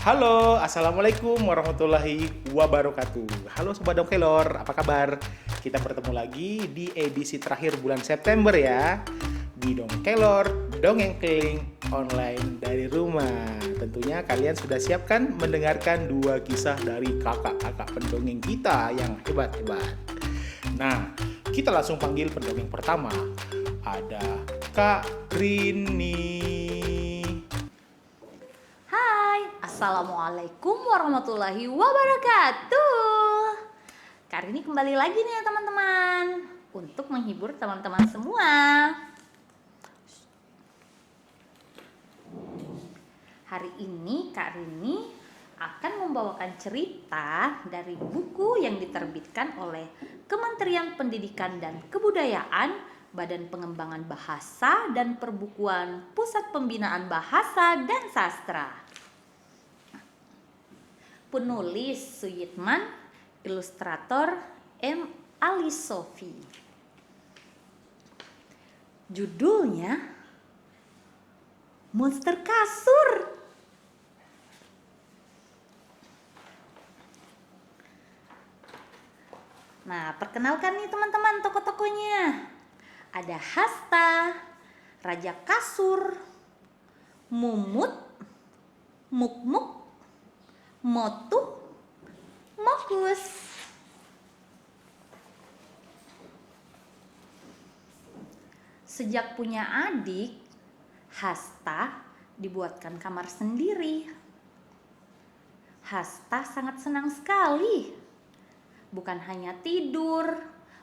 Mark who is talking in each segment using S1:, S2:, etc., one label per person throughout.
S1: Halo, Assalamualaikum warahmatullahi wabarakatuh. Halo Sobat Dongkelor, apa kabar? Kita bertemu lagi di edisi terakhir bulan September ya. Di Dongkelor, dongeng keliling online dari rumah. Tentunya kalian sudah siapkan mendengarkan dua kisah dari kakak-kakak pendongeng kita yang hebat-hebat. Nah, kita langsung panggil pendongeng pertama. Ada Kak Rini.
S2: Hai, Assalamualaikum warahmatullahi wabarakatuh. Kali ini kembali lagi nih teman-teman untuk menghibur teman-teman semua. Hari ini Kak Rini akan membawakan cerita dari buku yang diterbitkan oleh Kementerian Pendidikan dan Kebudayaan, Badan Pengembangan Bahasa dan Perbukuan, Pusat Pembinaan Bahasa dan Sastra. Penulis Suyitman, ilustrator M. Ali Sofi. Judulnya Monster Kasur. Nah, perkenalkan nih teman-teman tokoh-tokohnya. Ada Hasta, Raja Kasur, Mumut, Mukmuk, Motu, Mokus. Sejak punya adik, Hasta dibuatkan kamar sendiri. Hasta sangat senang sekali. Bukan hanya tidur,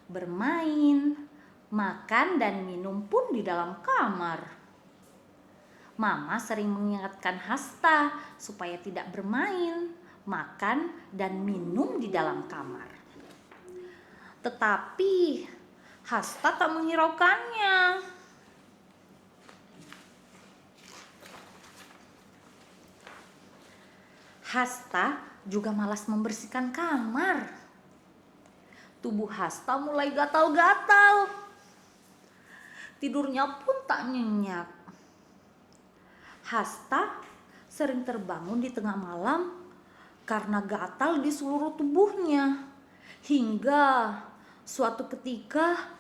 S2: bermain, makan dan minum pun di dalam kamar. Mama sering mengingatkan Hasta supaya tidak bermain, makan, dan minum di dalam kamar. Tetapi Hasta tak menghiraukannya. Hasta juga malas membersihkan kamar. Tubuh Hasta mulai gatal-gatal. Tidurnya pun tak nyenyak. Hasta sering terbangun di tengah malam karena gatal di seluruh tubuhnya. Hingga suatu ketika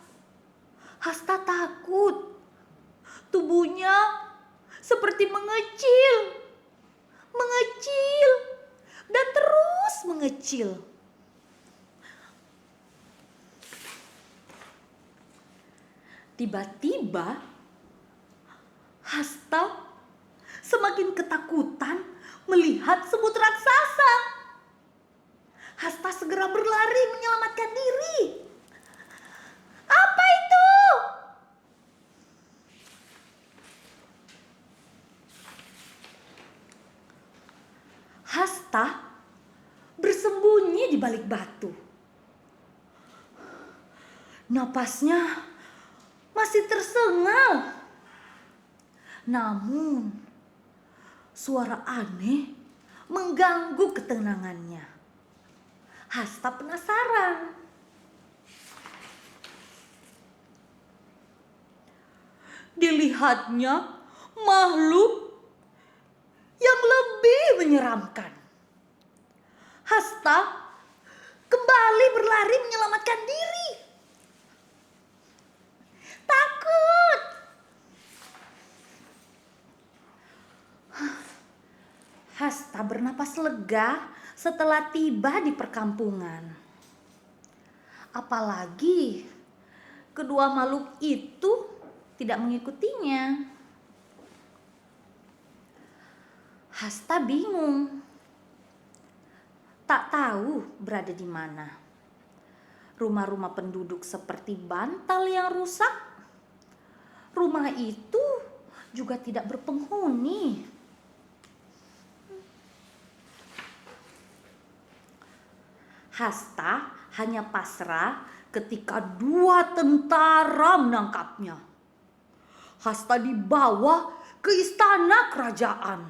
S2: Hasta takut. Tubuhnya seperti mengecil, dan terus mengecil. Tiba-tiba Hasta semakin ketakutan melihat semut raksasa. Hasta segera berlari menyelamatkan diri. Apa itu? Hasta bersembunyi di balik batu. Napasnya masih tersengal. Namun, suara aneh mengganggu ketenangannya. Hasta penasaran. Dilihatnya makhluk yang lebih menyeramkan. Hasta kembali berlari menyelamatkan diri. Takut. Hasta bernapas lega setelah tiba di perkampungan. Apalagi kedua makhluk itu tidak mengikutinya. Hasta bingung. Tak tahu berada di mana. Rumah-rumah penduduk seperti bantal yang rusak. Rumah itu juga tidak berpenghuni. Hasta hanya pasrah ketika dua tentara menangkapnya. Hasta dibawa ke istana kerajaan.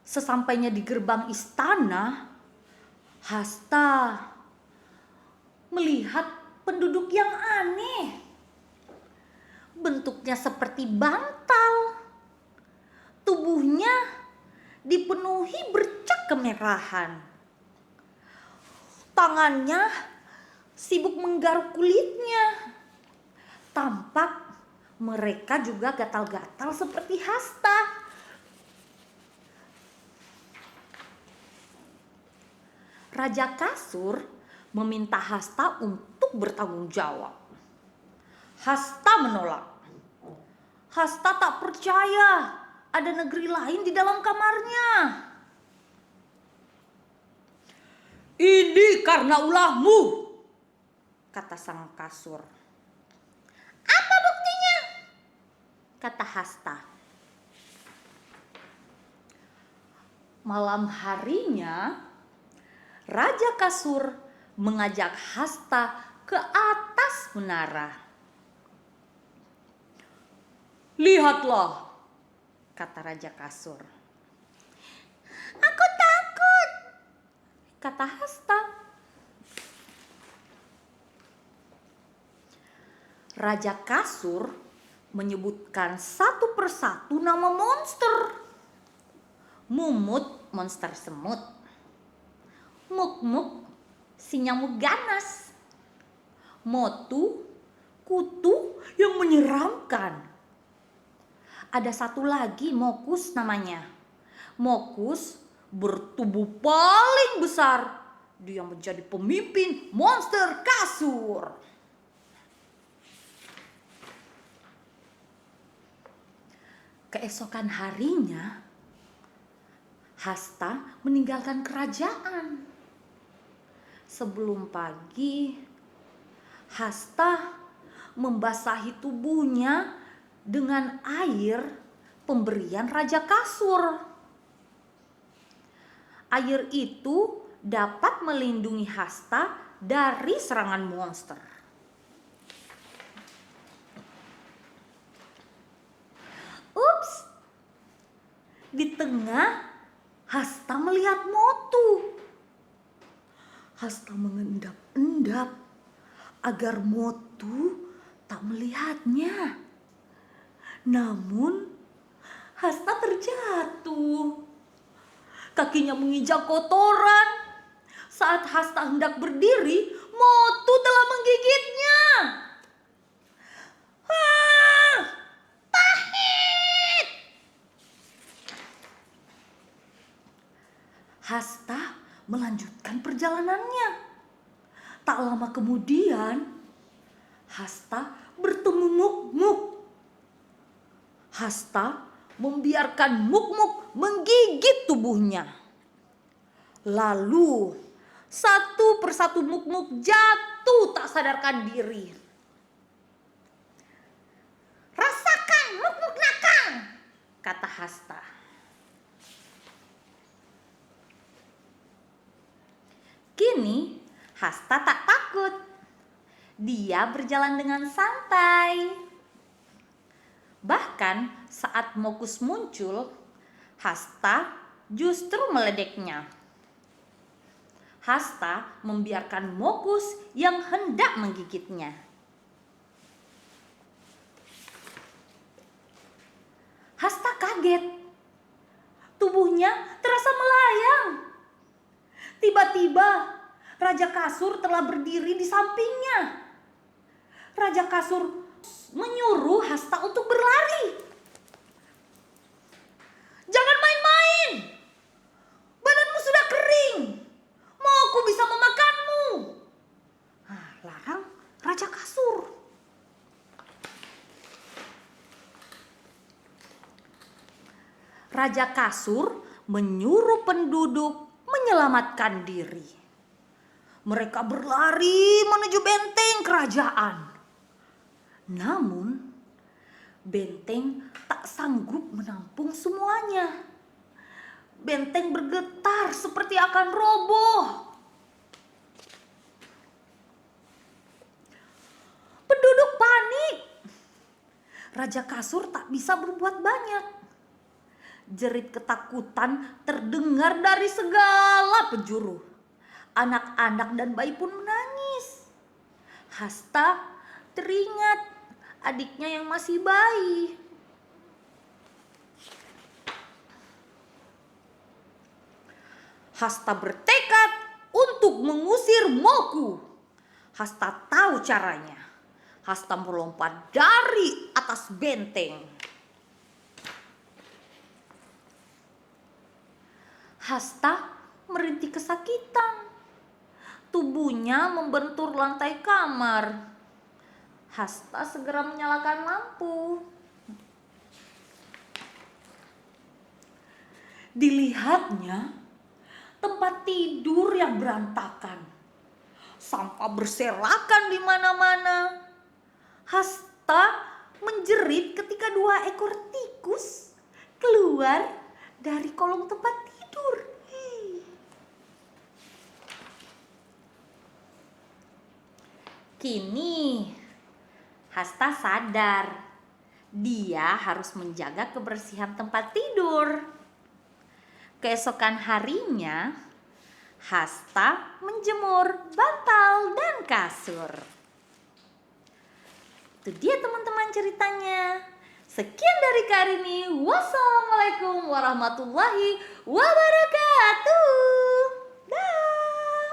S2: Sesampainya di gerbang istana, Hasta melihat penduduk yang aneh. bentuknya seperti bantal. Tubuhnya dipenuhi bercak kemerahan. Tangannya sibuk menggaruk kulitnya. Tampak mereka juga gatal-gatal seperti Hasta. Raja Kasur meminta Hasta untuk bertanggung jawab. Hasta menolak. Hasta tak percaya ada negeri lain di dalam kamarnya. "Ini karena ulahmu," kata sang kasur. "Apa buktinya?" kata Hasta. Malam harinya, Raja Kasur mengajak Hasta ke atas menara. "Lihatlah," kata Raja Kasur. "Aku takut," kata Hasta. Raja Kasur menyebutkan satu persatu nama monster. Mumut, monster semut. Muk-muk, si nyamuk ganas. Motu, kutu yang menyeramkan. Ada satu lagi, Mokus namanya. Mokus bertubuh paling besar. Dia menjadi pemimpin monster kasur. Keesokan harinya, Hasta meninggalkan kerajaan. Sebelum pagi, Hasta membasahi tubuhnya dengan air pemberian Raja Kasur. Air itu dapat melindungi Hasta dari serangan monster. Ups! Di tengah, Hasta melihat Motu. Hasta mengendap-endap agar Motu tak melihatnya. Namun Hasta terjatuh. Kakinya menginjak kotoran. Saat Hasta hendak berdiri, Motu telah menggigitnya. Ah, pahit! Hasta melanjutkan perjalanannya. Tak lama kemudian, Hasta bertemu Muk-muk. Hasta membiarkan Muk-muk menggigit tubuhnya. Lalu satu persatu Muk-muk jatuh tak sadarkan diri. "Rasakan Muk-muk nakal," kata Hasta. Kini Hasta tak takut. Dia berjalan dengan santai. Bahkan saat Mokus muncul, Hasta justru meledeknya. Hasta membiarkan Mokus yang hendak menggigitnya. Hasta kaget. Tubuhnya terasa melayang. Tiba-tiba Raja Kasur telah berdiri di sampingnya. Raja Kasur menyuruh Hasta untuk berlari. "Jangan main-main. Badanmu sudah kering. Mau aku bisa memakanmu." Larang Raja Kasur. Raja Kasur menyuruh penduduk menyelamatkan diri. Mereka berlari menuju benteng kerajaan. Namun, benteng tak sanggup menampung semuanya. Benteng bergetar seperti akan roboh. Penduduk panik. Raja Kasur tak bisa berbuat banyak. Jerit ketakutan terdengar dari segala penjuru. Anak-anak dan bayi pun menangis. Hasta teringat adiknya yang masih bayi. Hasta bertekad untuk mengusir Moku. Hasta tahu caranya. Hasta melompat dari atas benteng. Hasta merintih kesakitan. Tubuhnya membentur lantai kamar. Hasta segera menyalakan lampu. Dilihatnya tempat tidur yang berantakan. Sampah berserakan di mana-mana. Hasta menjerit ketika 2 ekor tikus keluar dari kolong tempat tidur. Kini Hasta sadar dia harus menjaga kebersihan tempat tidur. Keesokan harinya, Hasta menjemur bantal dan kasur. Itu dia teman-teman ceritanya. Sekian dari Kak Rini. Wassalamualaikum warahmatullahi wabarakatuh. Dah.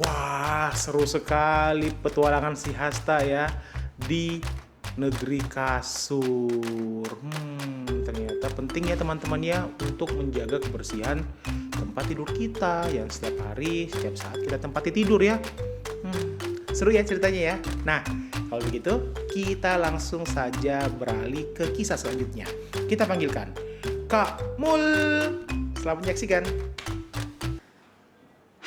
S1: Wah, seru sekali petualangan si Hasta ya di negeri kasur. Ternyata penting ya teman-teman ya untuk menjaga kebersihan tempat tidur kita yang setiap hari, setiap saat kita tempati tidur ya. Seru ya ceritanya ya. Nah, kalau begitu kita langsung saja beralih ke kisah selanjutnya. Kita panggilkan Kak Mul. Selamat menyaksikan.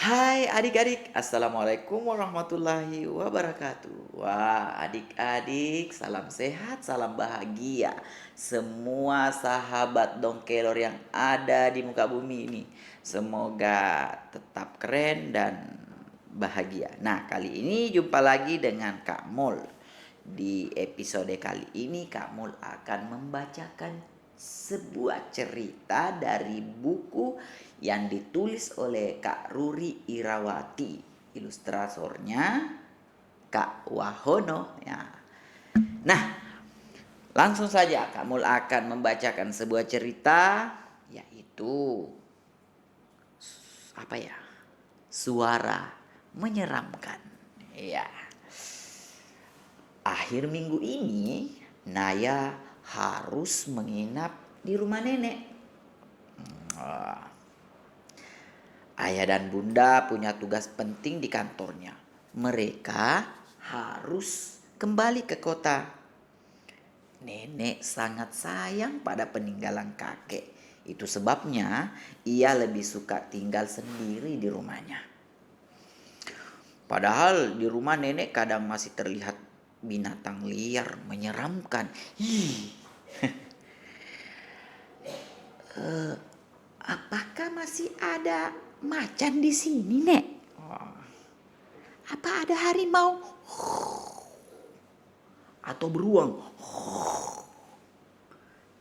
S3: Hai adik-adik, Assalamualaikum warahmatullahi wabarakatuh. Wah, adik-adik, salam sehat, salam bahagia. Semua sahabat dongkelor yang ada di muka bumi ini, semoga tetap keren dan bahagia. Nah, kali ini jumpa lagi dengan Kak Mul. Di episode kali ini Kak Mul akan membacakan sebuah cerita dari buku yang ditulis oleh Kak Ruri Irawati, ilustratornya Kak Wahono ya. Nah, langsung saja Kak Mul akan membacakan sebuah cerita, yaitu apa ya? Suara menyeramkan. Ya. Akhir minggu ini Naya harus menginap di rumah nenek. Ayah dan bunda punya tugas penting di kantornya. Mereka harus kembali ke kota. Nenek sangat sayang pada peninggalan kakek. Itu sebabnya ia lebih suka tinggal sendiri di rumahnya. Padahal di rumah nenek kadang masih terlihat binatang liar menyeramkan. Apakah masih ada macan di sini, Nek? Apa ada harimau? Atau beruang?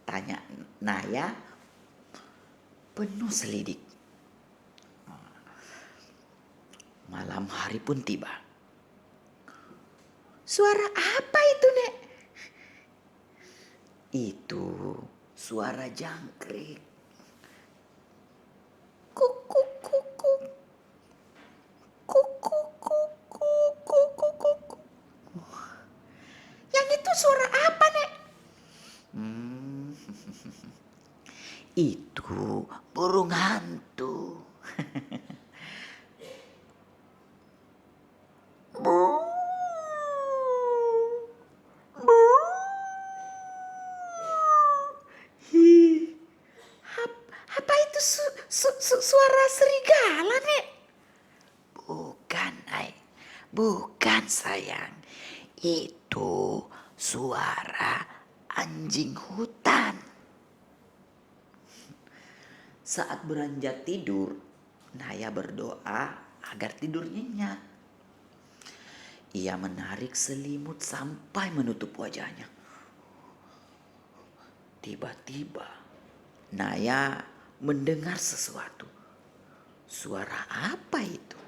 S3: Tanya Naya penuh selidik. Malam hari pun tiba. Suara apa itu, Nek? Itu suara jangkrik. Yang itu suara apa, Nek? Itu burung hantu. Apa itu suara serigala, Nek? Bukan, Ay. Bukan, sayang. Itu suara anjing hutan. Saat beranjak tidur, Naya berdoa agar tidur nyenyak. Ia menarik selimut sampai menutup wajahnya. Tiba-tiba, Naya mendengar sesuatu. Suara apa itu?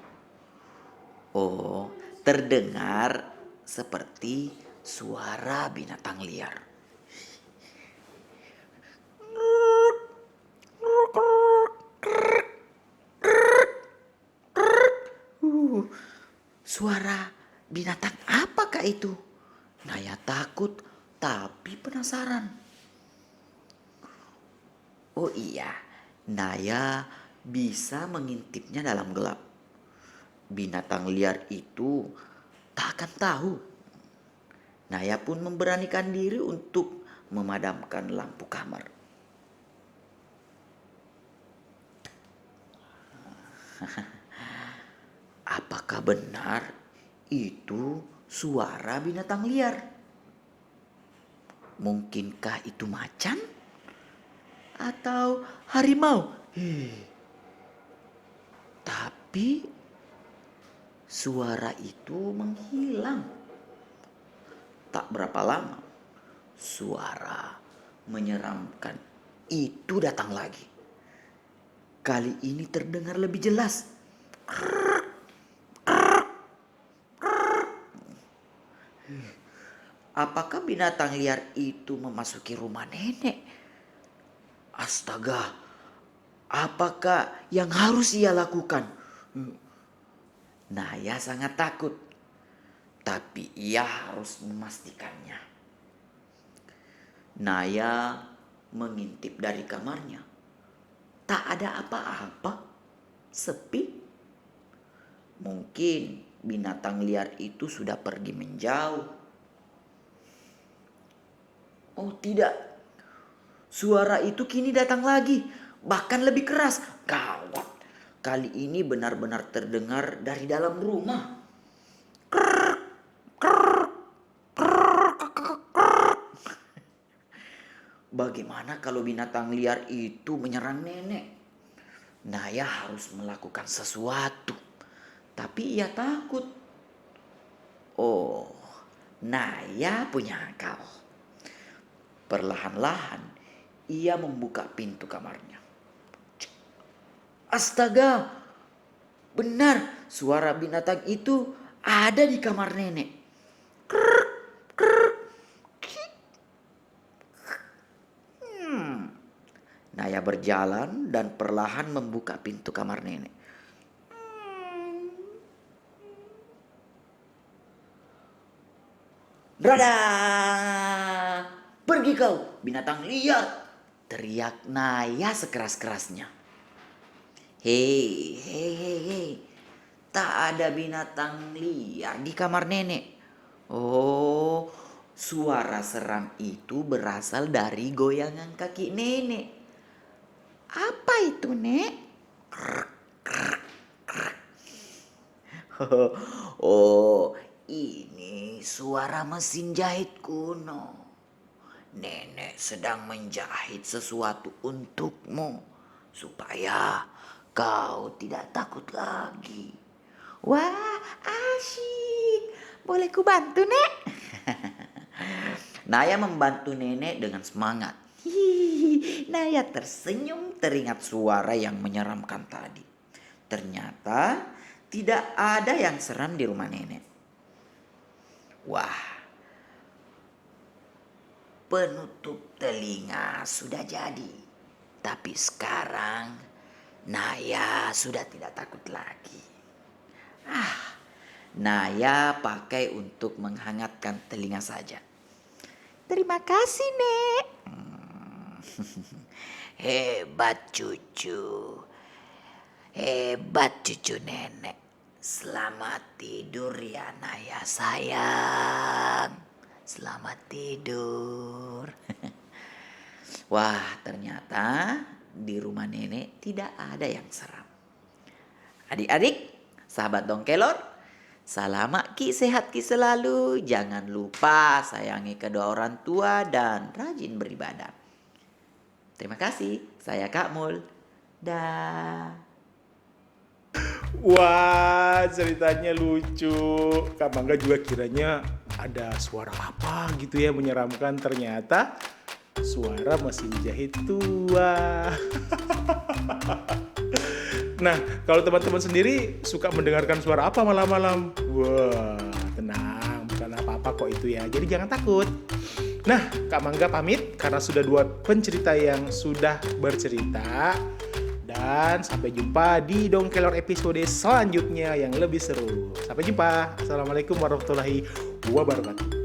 S3: Oh, terdengar seperti suara binatang liar. Suara binatang apakah itu? Naya takut tapi penasaran. Oh iya, Naya bisa mengintipnya dalam gelap. Binatang liar itu tak akan tahu. Naya pun memberanikan diri untuk memadamkan lampu kamar. Apakah benar itu suara binatang liar? Mungkinkah itu macan? Atau harimau? Tapi suara itu menghilang. Tak berapa lama, suara menyeramkan itu datang lagi. Kali ini terdengar lebih jelas. Apakah binatang liar itu memasuki rumah nenek? Astaga, apakah yang harus ia lakukan? Naya sangat takut, tapi ia harus memastikannya. Naya mengintip dari kamarnya. Tak ada apa-apa, sepi. Mungkin binatang liar itu sudah pergi menjauh. Oh tidak, suara itu kini datang lagi, bahkan lebih keras. Gawat, kali ini benar-benar terdengar dari dalam rumah. Bagaimana kalau binatang liar itu menyerang nenek? Naya harus melakukan sesuatu, tapi ia takut. Oh, Naya punya akal. Perlahan-lahan ia membuka pintu kamarnya. Astaga, benar suara binatang itu ada di kamar nenek. Naya berjalan dan perlahan membuka pintu kamar nenek. Dadah! Pergi kau, binatang liar! Teriak Naya sekeras-kerasnya. Hei, hei, hei, hei. Tak ada binatang liar di kamar nenek. Oh, suara seram itu berasal dari goyangan kaki nenek. Apa itu, Nek? Oh, ini suara mesin jahit kuno. Nenek sedang menjahit sesuatu untukmu supaya kau tidak takut lagi. Wah, asyik. Boleh ku bantu, Nek? Naya membantu nenek dengan semangat. Naya tersenyum teringat suara yang menyeramkan tadi. Ternyata tidak ada yang seram di rumah nenek. Wah, penutup telinga sudah jadi. Tapi sekarang Naya sudah tidak takut lagi. Naya pakai untuk menghangatkan telinga saja. Terima kasih, Nek. Hebat cucu. Hebat cucu nenek. Selamat tidur ya Naya sayang. Selamat tidur. Wah, ternyata di rumah nenek tidak ada yang seram. Adik-adik, sahabat Dongkelor, salam Ki, sehat Ki selalu. Jangan lupa sayangi kedua orang tua dan rajin beribadah. Terima kasih, saya Kak Mul. Dah.
S1: Wah, ceritanya lucu. Kak Mangga juga kiranya ada suara apa gitu ya menyeramkan. Ternyata suara mesin jahit tua. Nah, kalau teman-teman sendiri suka mendengarkan suara apa malam-malam? Wah, tenang, bukan apa-apa kok itu ya. Jadi jangan takut. Nah, Kak Mangga pamit karena sudah 2 pencerita yang sudah bercerita. Dan sampai jumpa di Dongkelor episode selanjutnya yang lebih seru. Sampai jumpa. Assalamualaikum warahmatullahi wabarakatuh.